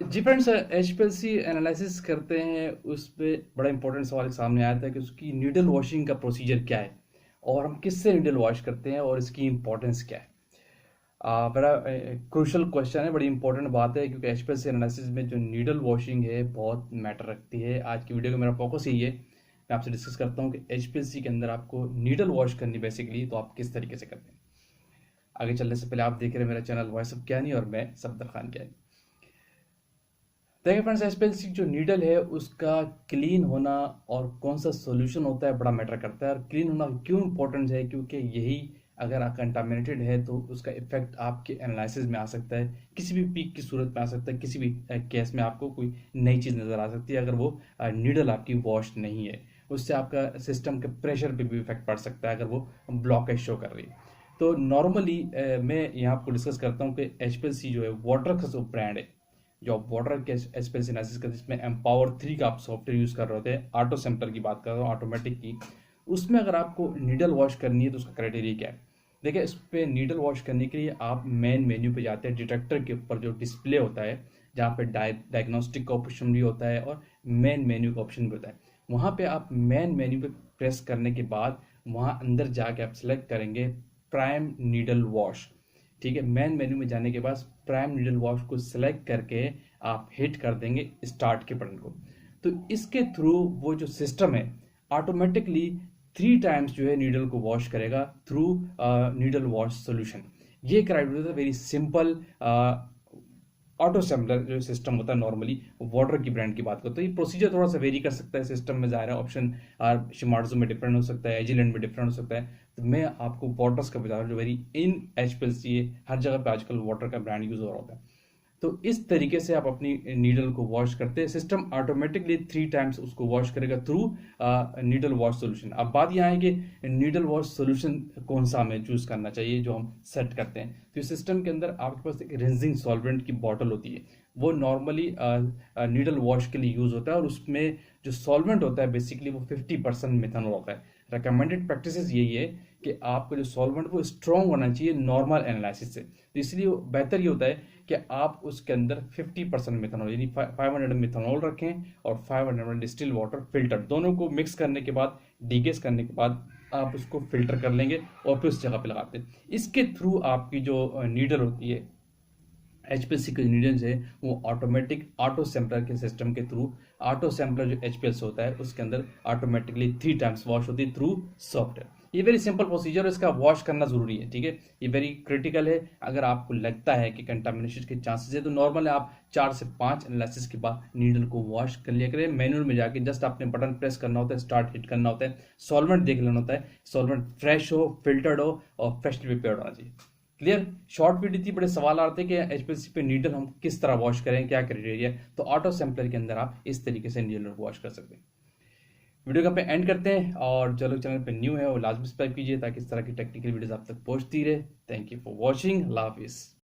जी friends, HPLC analysis करते हैं उस पे बड़ा इंपॉर्टेंट सवाल सामने आया था कि उसकी नीडल वॉशिंग का प्रोसीजर क्या है और हम किससे नीडल वॉश करते हैं और इसकी इंपॉर्टेंस क्या है। बड़ा क्रूशल क्वेश्चन है, बड़ी इंपॉर्टेंट बात है क्योंकि HPLC एनालिसिस में जो नीडल वॉशिंग है बहुत मैटर रखती है। आज की वीडियो का मेरा फोकस यही है, मैं आपसे डिस्कस करता हूँ कि HPLC के अंदर आपको नीडल वॉश करनी बेसिकली तो आप किस तरीके से करते हैं। आगे चलने से पहले आप देख रहे हैं मेरा चैनल वॉइस ऑफ ज्ञानी और मैं सफदर खान ज्ञानी। देखिए फ्रेंड्स, एसपीएलसी जो नीडल है उसका क्लीन होना और कौन सा सॉल्यूशन होता है बड़ा मैटर करता है। और क्लीन होना क्यों इंपॉर्टेंट है, क्योंकि यही अगर कंटामिनेटेड है तो उसका इफेक्ट आपके एनालिसिस में आ सकता है, किसी भी पीक की सूरत में आ सकता है, किसी भी केस में आपको कोई नई चीज़ नज़र आ सकती है अगर वो नीडल आपकी वॉश नहीं है। उससे आपका सिस्टम के प्रेशर पे भी इफेक्ट पड़ सकता है अगर वो ब्लॉकेज शो कर रही है। तो नॉर्मली मैं यहाँ आपको डिस्कस करता हूँ कि एचपीएलसी जो है वाटर का जो ब्रांड है, जो आप वाटर के एसपीएलसी एनालिसिस करते हैं, जिसमें एम्पावर 3 का आप सॉफ्टवेयर यूज़ कर रहे होते हैं, ऑटो सैम्पलर की बात कर रहा हूँ, ऑटोमेटिक की। उसमें अगर आपको नीडल वॉश करनी है तो उसका क्राइटेरिया क्या है। देखिए, इस पे नीडल वॉश करने के लिए आप मेन मेन्यू पे जाते हैं, डिटेक्टर के ऊपर जो डिस्प्ले होता है जहाँ पे डायग्नोस्टिक का ऑप्शन भी होता है और मेन मेन्यू का ऑप्शन भी होता है। वहाँ पे आप मेन मेन्यू पे प्रेस करने के बाद वहाँ अंदर जाके आप सेलेक्ट करेंगे प्राइम नीडल वॉश। ठीक है, मेन मेन्यू में जाने के बाद प्राइम नीडल वॉश को सिलेक्ट करके आप हिट कर देंगे स्टार्ट के बटन को। तो इसके थ्रू वो जो सिस्टम है ऑटोमेटिकली 3 टाइम्स जो है नीडल को वॉश करेगा थ्रू नीडल वॉश सोल्यूशन। ये criteria very simple. Auto sampler जो सिस्टम होता है नॉर्मली वाटर की ब्रांड की बात करते हैं, ये प्रोसीजर थोड़ा सा वेरी कर सकता है सिस्टम में, ज़ाहिर है ऑप्शन शिमार्जो में डिफरेंट हो सकता है, एजिलेंट में डिफरेंट हो सकता है। तो मैं आपको वाटर्स का बता रहा हूँ जो वेरी इन एचपीएलसी है, हर जगह पे आजकल वाटर का ब्रांड यूज हो रहा होता है। तो इस तरीके से आप अपनी नीडल को वॉश करते हैं, सिस्टम ऑटोमेटिकली 3 टाइम्स उसको वॉश करेगा थ्रू नीडल वॉश सोल्यूशन। अब बात यहाँ है कि नीडल वॉश सोल्यूशन कौन सा हमें चूज करना चाहिए जो हम सेट करते हैं। तो इस सिस्टम के अंदर आपके पास एक रिंजिंग सॉल्वेंट की बॉटल होती है, वो नॉर्मली नीडल वॉश के लिए यूज होता है और उसमें जो सॉल्वेंट होता है बेसिकली वो 50% मिथेनॉल होता है। रिकमेंडेड प्रैक्टिस यही है कि आपका जो सॉल्वेंट वो स्ट्रॉन्ग होना चाहिए नॉर्मल एनालिसिस से। तो इसलिए बेहतर ये होता है कि आप उसके अंदर 50% मिथेनॉल यानी 500 मिथेनॉल रखें और 500 डिस्टिल वाटर फिल्टर, दोनों को मिक्स करने के बाद डीगेस करने के बाद आप उसको फिल्टर कर लेंगे और फिर उस जगह पे लगाते हैं। इसके थ्रू आपकी जो नीडल होती है, एचपीएलसी के नीडल्स है, वो ऑटोमेटिक ऑटो सैम्पलर के सिस्टम के थ्रू, ऑटो सैम्पलर जो एचपीएलसी होता है उसके अंदर ऑटोमेटिकली 3 टाइम्स वॉश होती है थ्रू सॉफ्टवेयर। ये वेरी सिंपल प्रोसीजर है, इसका वॉश करना जरूरी है। ठीक है, ये वेरी क्रिटिकल है। अगर आपको लगता है कि कंटामिनेशन के चांसेस है तो नॉर्मल है, आप 4 से 5 एनालिसिस के बाद नीडल को वॉश कर लिया करें। मैनुअल में जाके जस्ट आपने बटन प्रेस करना होता है, स्टार्ट हिट करना होता है, सॉल्वेंट देख लेना होता है, सॉल्वेंट फ्रेश हो, फिल्टर्ड हो और फ्रेशली प्रिपेयर्ड होना चाहिए। क्लियर। शॉर्ट वीडियो थी, बड़े सवाल आते हैं कि एचपीएलसी पे नीडल हम किस तरह वॉश करें, क्या क्राइटेरिया। तो ऑटो सैम्पलर के अंदर आप इस तरीके से नीडल वॉश कर सकते हैं। वीडियो का पे एंड करते हैं, और जो लोग चैनल पे न्यू है वो लाजमी सब्सक्राइब कीजिए ताकि इस तरह की टेक्निकल वीडियोस आप तक पहुंचती रहे। थैंक यू फॉर वॉचिंग, अल्लाह हाफिज़।